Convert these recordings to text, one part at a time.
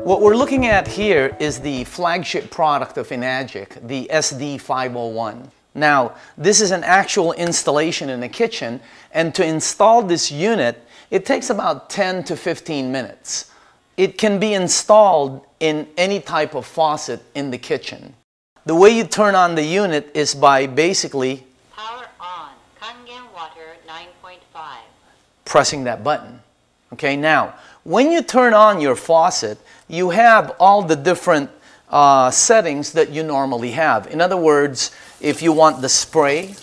What we're looking at here is the flagship product of Enagic, the SD501. Now, this is an actual installation in the kitchen, and to install this unit, it takes about 10 to 15 minutes. It can be installed in any type of faucet in the kitchen. The way you turn on the unit is by basically power on, Kangen water 9.5. Pressing that button. Okay, now, when you turn on your faucet, you have all the different settings that you normally have. In other words, if you want the spray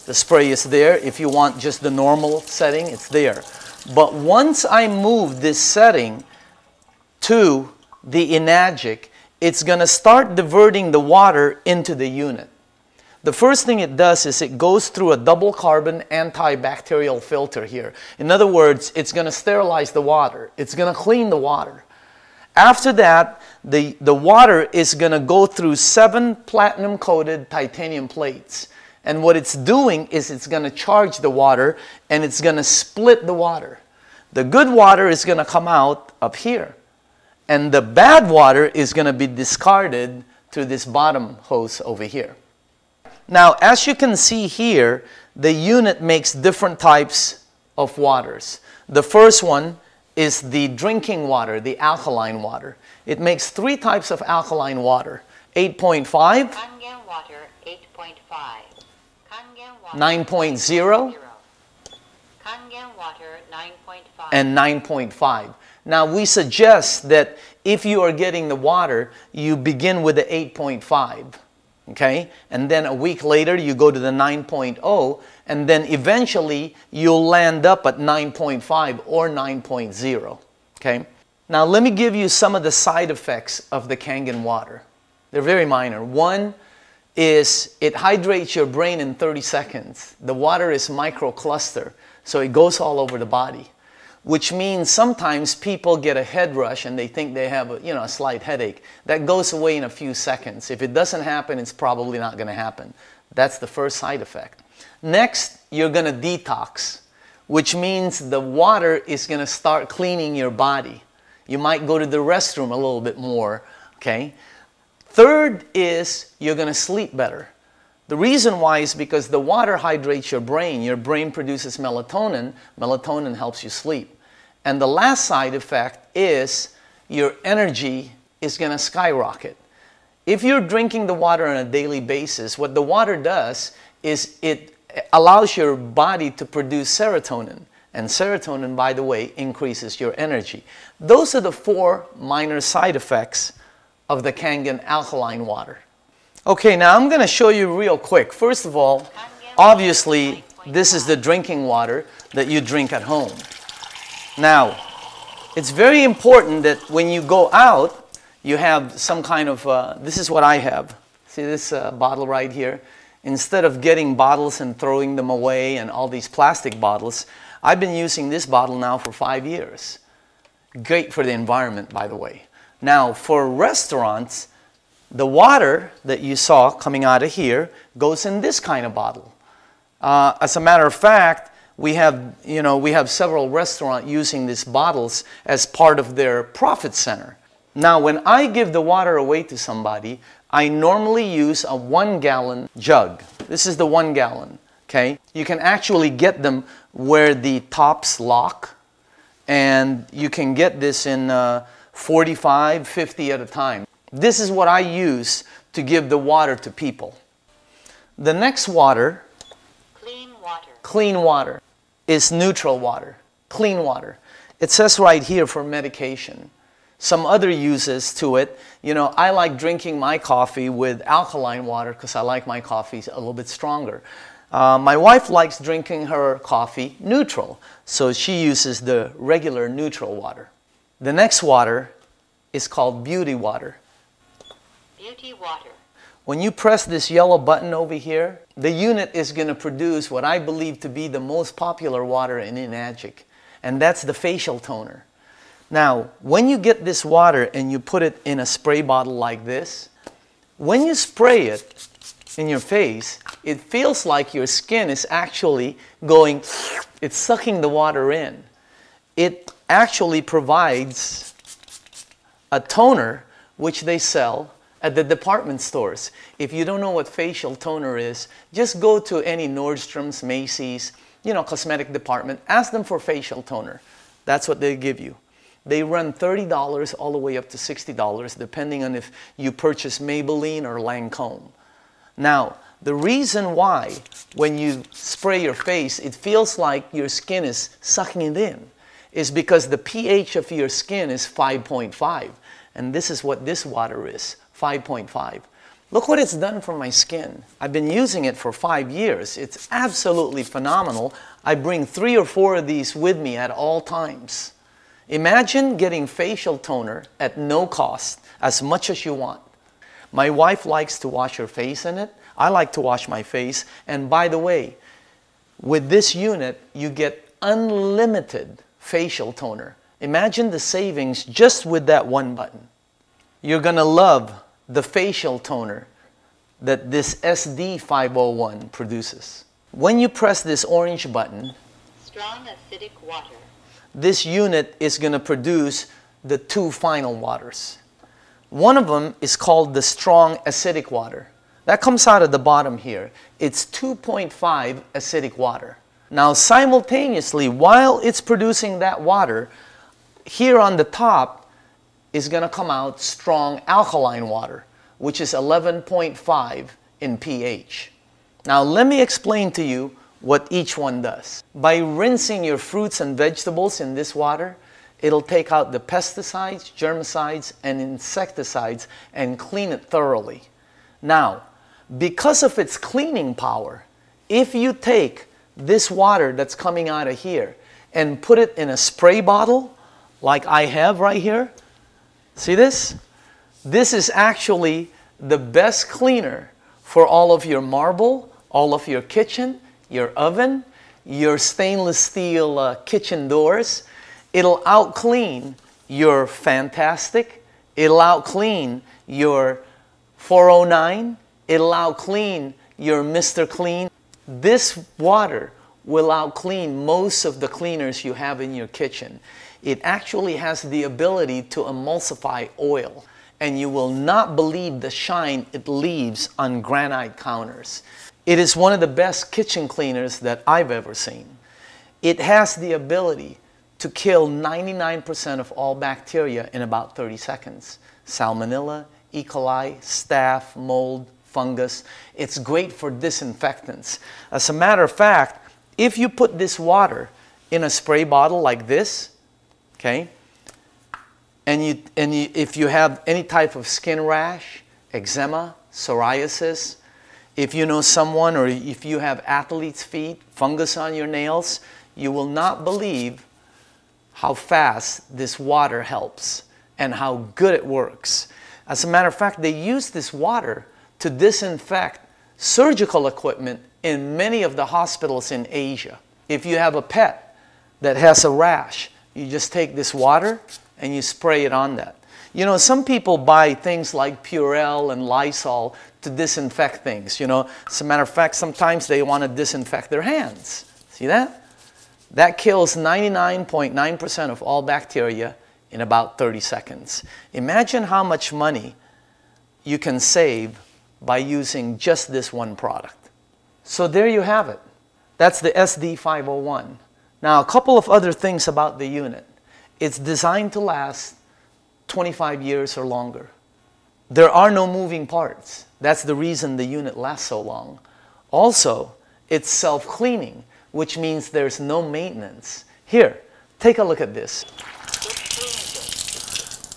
is there. If you want just the normal setting, it's there. But once I move this setting to the Enagic, it's going to start diverting the water into the unit. The first thing it does is it goes through a double carbon antibacterial filter here. In other words, it's going to sterilize the water. It's going to clean the water. After that, the water is going to go through 7 platinum-coated titanium plates. And what it's doing is it's going to charge the water and it's going to split the water. The good water is going to come out up here. And the bad water is going to be discarded through this bottom hose over here. Now, as you can see here, the unit makes different types of waters. The first one is the drinking water, the alkaline water. It makes 3 types of alkaline water: 8.5, Kangen water 8.5, Kangen water 9.0, Kangen water 9.5, and 9.5. Now, we suggest that if you are getting the water, you begin with the 8.5. Okay? And then a week later, you go to the 9.0, and then eventually you'll land up at 9.5 or 9.0. Okay? Now, let me give you some of the side effects of the Kangen water. They're very minor. One is it hydrates your brain in 30 seconds. The water is microcluster, so it goes all over the body, which means sometimes people get a head rush and they think they have a slight headache. That goes away in a few seconds. If it doesn't happen, it's probably not going to happen. That's the first side effect. Next, you're going to detox, which means the water is going to start cleaning your body. You might go to the restroom a little bit more, okay? Third is you're going to sleep better. The reason why is because the water hydrates your brain. Your brain produces melatonin. Melatonin helps you sleep. And the last side effect is your energy is going to skyrocket. If you're drinking the water on a daily basis, what the water does is it allows your body to produce serotonin. And serotonin, by the way, increases your energy. Those are the 4 minor side effects of the Kangen alkaline water. Okay, now I'm going to show you real quick. First of all, obviously, this is the drinking water that you drink at home. Now, it's very important that when you go out, you have some kind of, this is what I have. See this bottle right here? Instead of getting bottles and throwing them away and all these plastic bottles, I've been using this bottle now for 5 years. Great for the environment, by the way. Now, for restaurants, the water that you saw coming out of here goes in this kind of bottle. As a matter of fact, we have several restaurants using these bottles as part of their profit center. Now, when I give the water away to somebody, I normally use a 1-gallon jug. This is the 1 gallon, okay? You can actually get them where the tops lock, and you can get this in 45, 50 at a time. This is what I use to give the water to people. The next water, clean water, is neutral water, clean water. It says right here for medication. Some other uses to it, I like drinking my coffee with alkaline water because I like my coffee a little bit stronger. My wife likes drinking her coffee neutral, so she uses the regular neutral water. The next water is called beauty water. Beauty water. When you press this yellow button over here, the unit is going to produce what I believe to be the most popular water in Enagic, and that's the facial toner. Now, when you get this water and you put it in a spray bottle like this, when you spray it in your face, it feels like your skin is actually going, it's sucking the water in. It actually provides a toner which they sell at the department stores. If you don't know what facial toner is, just go to any Nordstrom's, Macy's, cosmetic department. Ask them for facial toner. That's what they give you. They run $30 all the way up to $60, depending on if you purchase Maybelline or Lancome. Now, the reason why when you spray your face, it feels like your skin is sucking it in is because the pH of your skin is 5.5. And this is what this water is, 5.5. Look what it's done for my skin. I've been using it for 5 years. It's absolutely phenomenal. I bring 3 or 4 of these with me at all times. Imagine getting facial toner at no cost, as much as you want. My wife likes to wash her face in it. I like to wash my face. And by the way, with this unit, you get unlimited facial toner. Imagine the savings just with that one button. You're going to love the facial toner that this SD501 produces. When you press this orange button, Strong acidic water. this unit is going to produce the 2 final waters. One of them is called the strong acidic water. That comes out of the bottom here. It's 2.5 acidic water. Now simultaneously, while it's producing that water, here on the top is going to come out strong alkaline water, which is 11.5 in pH. Now let me explain to you what each one does. By rinsing your fruits and vegetables in this water, it'll take out the pesticides, germicides, and insecticides and clean it thoroughly. Now, because of its cleaning power, if you take this water that's coming out of here and put it in a spray bottle, like I have right here, see this? This is actually the best cleaner for all of your marble, all of your kitchen, your oven, your stainless steel kitchen doors. It'll out-clean your Fantastic. It'll out-clean your 409. It'll out-clean your Mr. Clean. This water will out-clean most of the cleaners you have in your kitchen. It actually has the ability to emulsify oil, and you will not believe the shine it leaves on granite counters. It is one of the best kitchen cleaners that I've ever seen. It has the ability to kill 99% of all bacteria in about 30 seconds. Salmonella, E. coli, staph, mold, fungus. It's great for disinfectants. As a matter of fact, if you put this water in a spray bottle like this, okay, and if you have any type of skin rash, eczema, psoriasis, if you know someone or if you have athlete's feet, fungus on your nails, you will not believe how fast this water helps and how good it works. As a matter of fact, they use this water to disinfect surgical equipment in many of the hospitals in Asia. If you have a pet that has a rash, you just take this water and you spray it on that. You know, some people buy things like Purell and Lysol to disinfect things. You know, as a matter of fact, sometimes they want to disinfect their hands. See that? That kills 99.9% of all bacteria in about 30 seconds. Imagine how much money you can save by using just this one product. So there you have it. That's the SD501. Now, a couple of other things about the unit. It's designed to last 25 years or longer. There are no moving parts. That's the reason the unit lasts so long. Also, it's self-cleaning, which means there's no maintenance. Here, take a look at this.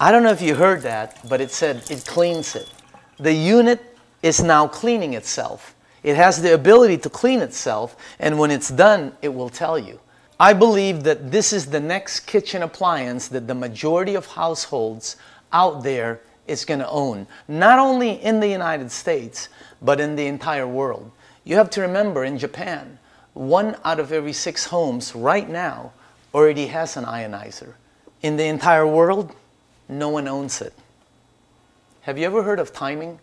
I don't know if you heard that, but it said it cleans it. The unit is now cleaning itself. It has the ability to clean itself, and when it's done, it will tell you. I believe that this is the next kitchen appliance that the majority of households out there is going to own. Not only in the United States, but in the entire world. You have to remember, in Japan, 1 out of every 6 homes right now already has an ionizer. In the entire world, no one owns it. Have you ever heard of timing?